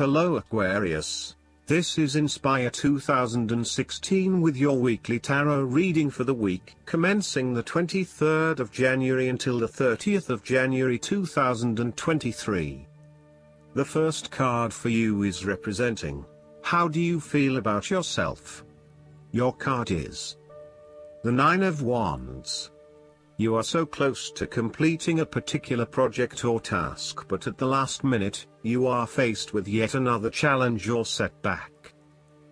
Hello Aquarius, this is Inspire 2016 with your weekly tarot reading for the week commencing the 23rd of January until the 30th of January 2023. The first card for you is representing, how do you feel about yourself? Your card is the Nine of Wands. You are so close to completing a particular project or task, but at the last minute, you are faced with yet another challenge or setback.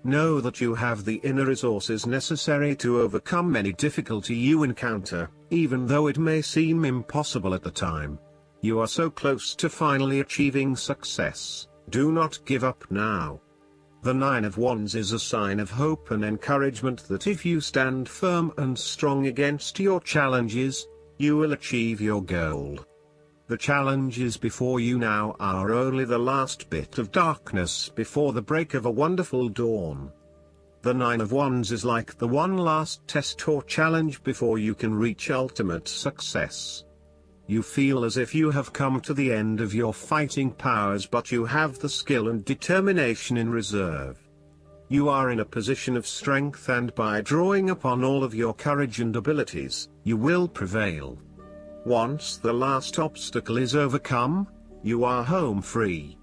Know that you have the inner resources necessary to overcome any difficulty you encounter, even though it may seem impossible at the time. You are so close to finally achieving success. Do not give up now. The Nine of Wands is a sign of hope and encouragement that if you stand firm and strong against your challenges, you will achieve your goal. The challenges before you now are only the last bit of darkness before the break of a wonderful dawn. The Nine of Wands is like the one last test or challenge before you can reach ultimate success. You feel as if you have come to the end of your fighting powers, but you have the skill and determination in reserve. You are in a position of strength, and by drawing upon all of your courage and abilities, you will prevail. Once the last obstacle is overcome, you are home free.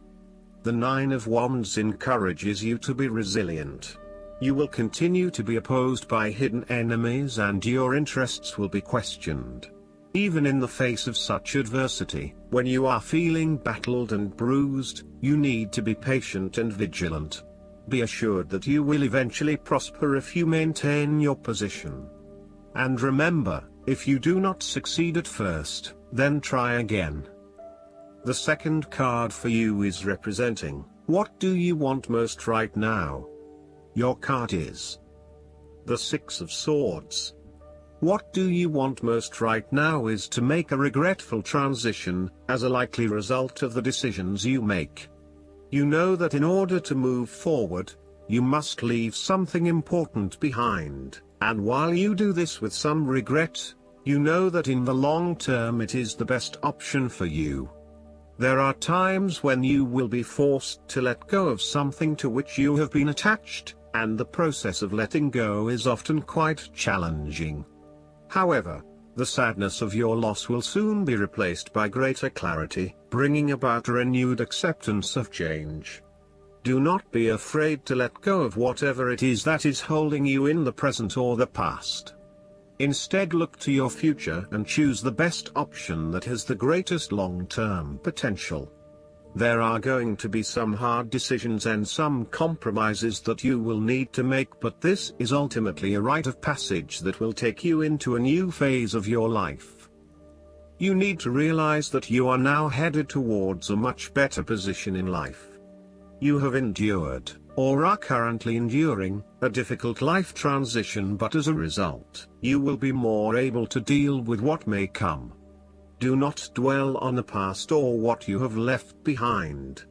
The Nine of Wands encourages you to be resilient. You will continue to be opposed by hidden enemies, and your interests will be questioned. Even in the face of such adversity, when you are feeling battled and bruised, you need to be patient and vigilant. Be assured that you will eventually prosper if you maintain your position. And remember, if you do not succeed at first, then try again. The second card for you is representing, what do you want most right now? Your card is the Six of Swords. What do you want most right now is to make a regretful transition, as a likely result of the decisions you make. You know that in order to move forward, you must leave something important behind, and while you do this with some regret, you know that in the long term it is the best option for you. There are times when you will be forced to let go of something to which you have been attached, and the process of letting go is often quite challenging. However, the sadness of your loss will soon be replaced by greater clarity, bringing about a renewed acceptance of change. Do not be afraid to let go of whatever it is that is holding you in the present or the past. Instead, look to your future and choose the best option that has the greatest long-term potential. There are going to be some hard decisions and some compromises that you will need to make, but this is ultimately a rite of passage that will take you into a new phase of your life. You need to realize that you are now headed towards a much better position in life. You have endured, or are currently enduring, a difficult life transition, but as a result, you will be more able to deal with what may come. Do not dwell on the past or what you have left behind.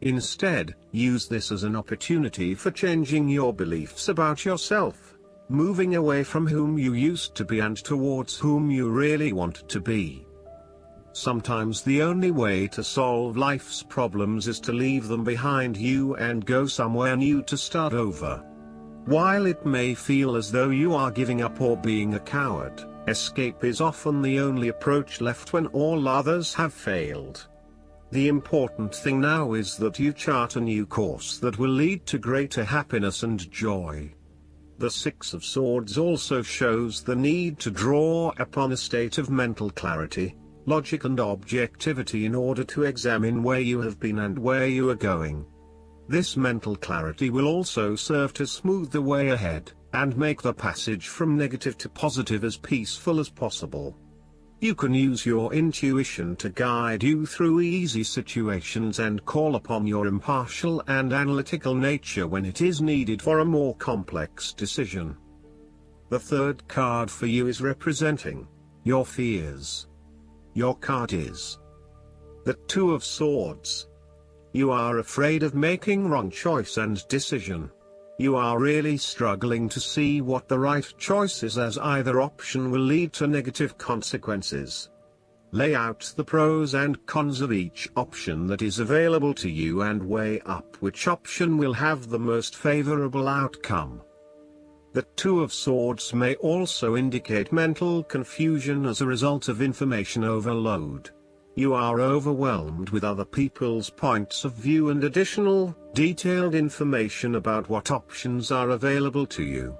Instead, use this as an opportunity for changing your beliefs about yourself, moving away from whom you used to be and towards whom you really want to be. Sometimes the only way to solve life's problems is to leave them behind you and go somewhere new to start over. While it may feel as though you are giving up or being a coward, escape is often the only approach left when all others have failed. The important thing now is that you chart a new course that will lead to greater happiness and joy. The Six of Swords also shows the need to draw upon a state of mental clarity, logic and objectivity in order to examine where you have been and where you are going. This mental clarity will also serve to smooth the way ahead, and make the passage from negative to positive as peaceful as possible. You can use your intuition to guide you through easy situations and call upon your impartial and analytical nature when it is needed for a more complex decision. The third card for you is representing your fears. Your card is the Two of Swords. You are afraid of making wrong choice and decision. You are really struggling to see what the right choice is, as either option will lead to negative consequences. Lay out the pros and cons of each option that is available to you and weigh up which option will have the most favorable outcome. The Two of Swords may also indicate mental confusion as a result of information overload. You are overwhelmed with other people's points of view and additional, detailed information about what options are available to you.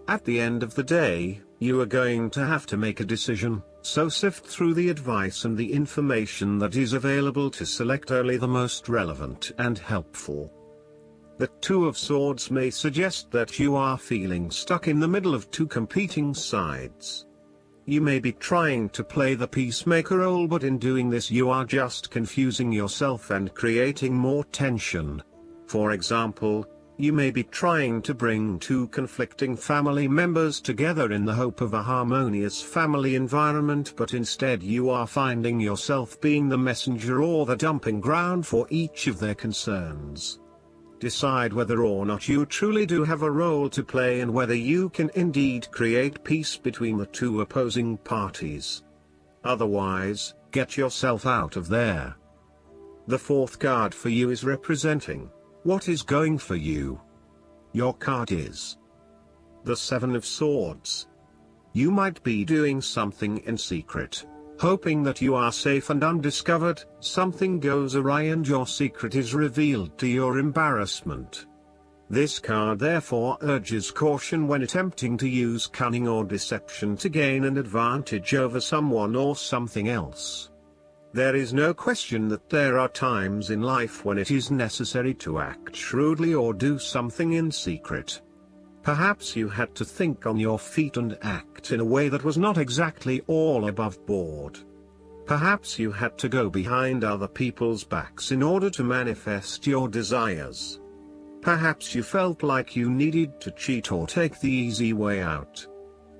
At the end of the day, you are going to have to make a decision, so sift through the advice and the information that is available to select only the most relevant and helpful. The Two of Swords may suggest that you are feeling stuck in the middle of two competing sides. You may be trying to play the peacemaker role, but in doing this you are just confusing yourself and creating more tension. For example, you may be trying to bring two conflicting family members together in the hope of a harmonious family environment, but instead you are finding yourself being the messenger or the dumping ground for each of their concerns. Decide whether or not you truly do have a role to play and whether you can indeed create peace between the two opposing parties. Otherwise, get yourself out of there. The fourth card for you is representing what is going for you. Your card is the Seven of Swords. You might be doing something in secret, hoping that you are safe and undiscovered. Something goes awry and your secret is revealed to your embarrassment. This card therefore urges caution when attempting to use cunning or deception to gain an advantage over someone or something else. There is no question that there are times in life when it is necessary to act shrewdly or do something in secret. Perhaps you had to think on your feet and act in a way that was not exactly all above board. Perhaps you had to go behind other people's backs in order to manifest your desires. Perhaps you felt like you needed to cheat or take the easy way out.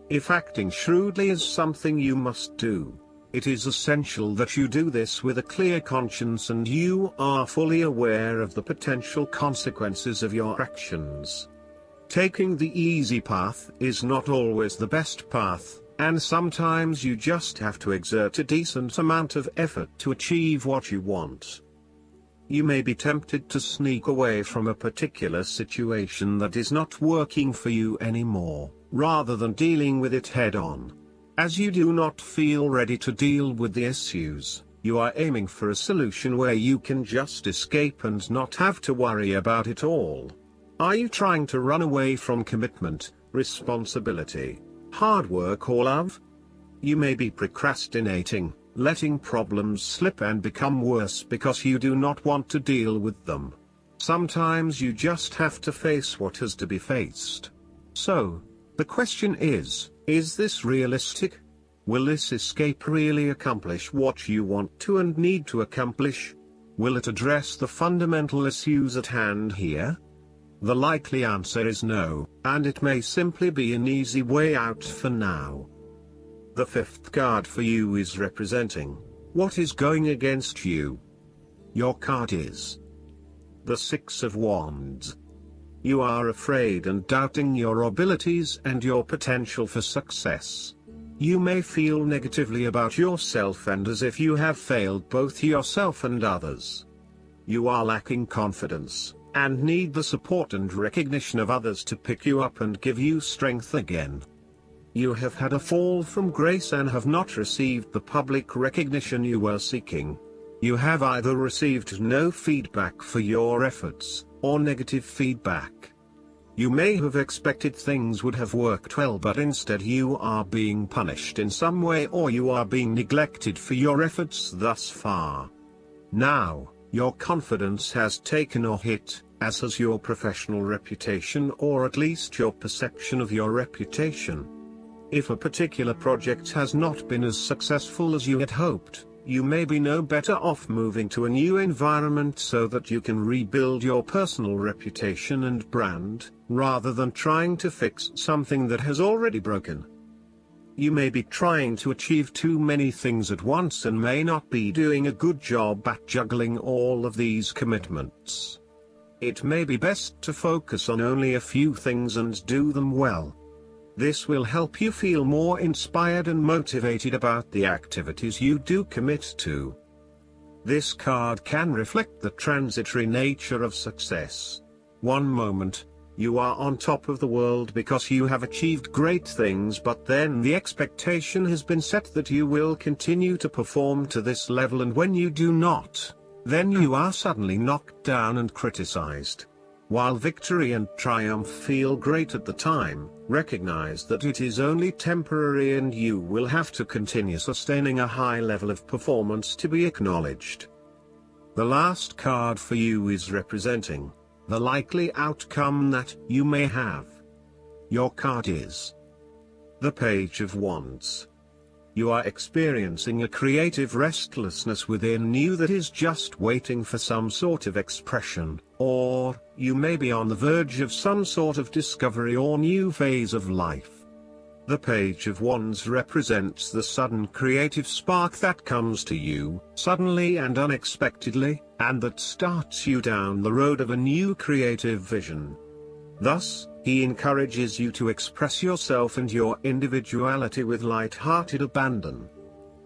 If acting shrewdly is something you must do, it is essential that you do this with a clear conscience and you are fully aware of the potential consequences of your actions. Taking the easy path is not always the best path, and sometimes you just have to exert a decent amount of effort to achieve what you want. You may be tempted to sneak away from a particular situation that is not working for you anymore, rather than dealing with it head-on. As you do not feel ready to deal with the issues, you are aiming for a solution where you can just escape and not have to worry about it all. Are you trying to run away from commitment, responsibility, hard work or love? You may be procrastinating, letting problems slip and become worse because you do not want to deal with them. Sometimes you just have to face what has to be faced. So, the question is this realistic? Will this escape really accomplish what you want to and need to accomplish? Will it address the fundamental issues at hand here? The likely answer is no, and it may simply be an easy way out for now. The fifth card for you is representing what is going against you. Your card is the Six of Wands. You are afraid and doubting your abilities and your potential for success. You may feel negatively about yourself and as if you have failed both yourself and others. You are lacking confidence, and need the support and recognition of others to pick you up and give you strength again. You have had a fall from grace and have not received the public recognition you were seeking. You have either received no feedback for your efforts, or negative feedback. You may have expected things would have worked well, but instead you are being punished in some way or you are being neglected for your efforts thus far. Now, your confidence has taken a hit, as has your professional reputation or at least your perception of your reputation. If a particular project has not been as successful as you had hoped, you may be no better off moving to a new environment so that you can rebuild your personal reputation and brand, rather than trying to fix something that has already broken. You may be trying to achieve too many things at once and may not be doing a good job at juggling all of these commitments. It may be best to focus on only a few things and do them well. This will help you feel more inspired and motivated about the activities you do commit to. This card can reflect the transitory nature of success. One moment, you are on top of the world because you have achieved great things, but then the expectation has been set that you will continue to perform to this level, and when you do not, then you are suddenly knocked down and criticized. While victory and triumph feel great at the time, recognize that it is only temporary and you will have to continue sustaining a high level of performance to be acknowledged. The last card for you is representing the likely outcome that you may have. Your card is the Page of Wands. You are experiencing a creative restlessness within you that is just waiting for some sort of expression, or you may be on the verge of some sort of discovery or new phase of life. The Page of Wands represents the sudden creative spark that comes to you, suddenly and unexpectedly, and that starts you down the road of a new creative vision. Thus, he encourages you to express yourself and your individuality with light-hearted abandon.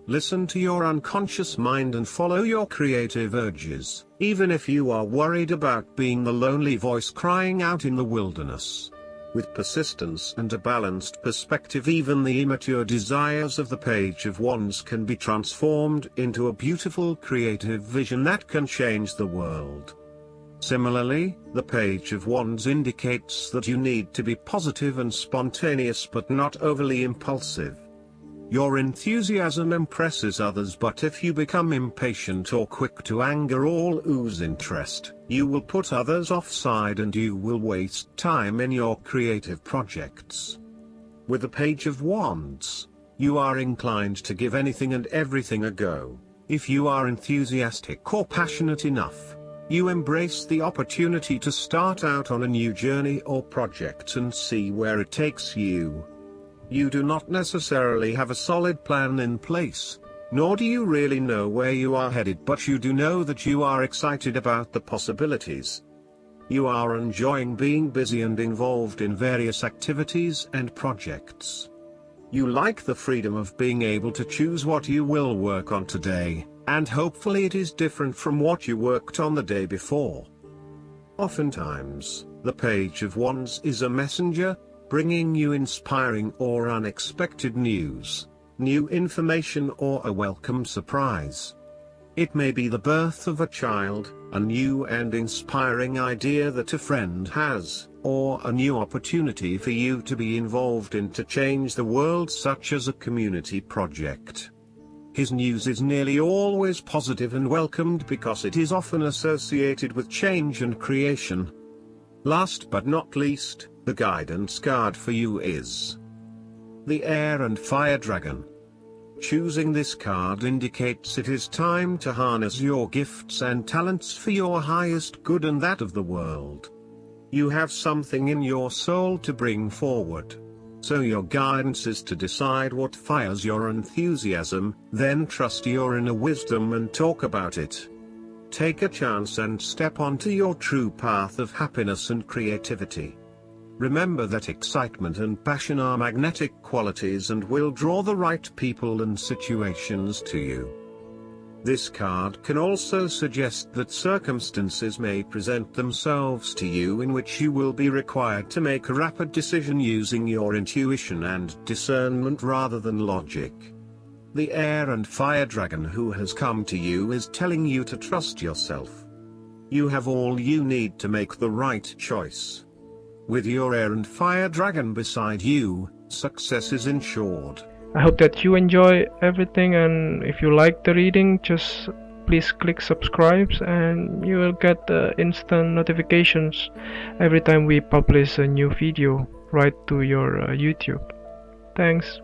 Listen to your unconscious mind and follow your creative urges, even if you are worried about being the lonely voice crying out in the wilderness. With persistence and a balanced perspective, even the immature desires of the Page of Wands can be transformed into a beautiful creative vision that can change the world. Similarly, the Page of Wands indicates that you need to be positive and spontaneous but not overly impulsive. Your enthusiasm impresses others, but if you become impatient or quick to anger or lose interest, you will put others offside and you will waste time in your creative projects. With the Page of Wands, you are inclined to give anything and everything a go. If you are enthusiastic or passionate enough, you embrace the opportunity to start out on a new journey or project and see where it takes you. You do not necessarily have a solid plan in place, nor do you really know where you are headed, but you do know that you are excited about the possibilities. You are enjoying being busy and involved in various activities and projects. You like the freedom of being able to choose what you will work on today, and hopefully it is different from what you worked on the day before. Oftentimes, the Page of Wands is a messenger, bringing you inspiring or unexpected news, new information, or a welcome surprise. It may be the birth of a child, a new and inspiring idea that a friend has, or a new opportunity for you to be involved in to change the world, such as a community project. His news is nearly always positive and welcomed because it is often associated with change and creation. Last but not least, the guidance card for you is the Air and Fire Dragon. Choosing this card indicates it is time to harness your gifts and talents for your highest good and that of the world. You have something in your soul to bring forward. So your guidance is to decide what fires your enthusiasm, then trust your inner wisdom and talk about it. Take a chance and step onto your true path of happiness and creativity. Remember that excitement and passion are magnetic qualities and will draw the right people and situations to you. This card can also suggest that circumstances may present themselves to you in which you will be required to make a rapid decision using your intuition and discernment rather than logic. The Air and Fire Dragon who has come to you is telling you to trust yourself. You have all you need to make the right choice. With your Air and Fire Dragon beside you, success is ensured. I hope that you enjoy everything, and if you like the reading, just please click subscribe and you will get instant notifications every time we publish a new video right to your YouTube. Thanks.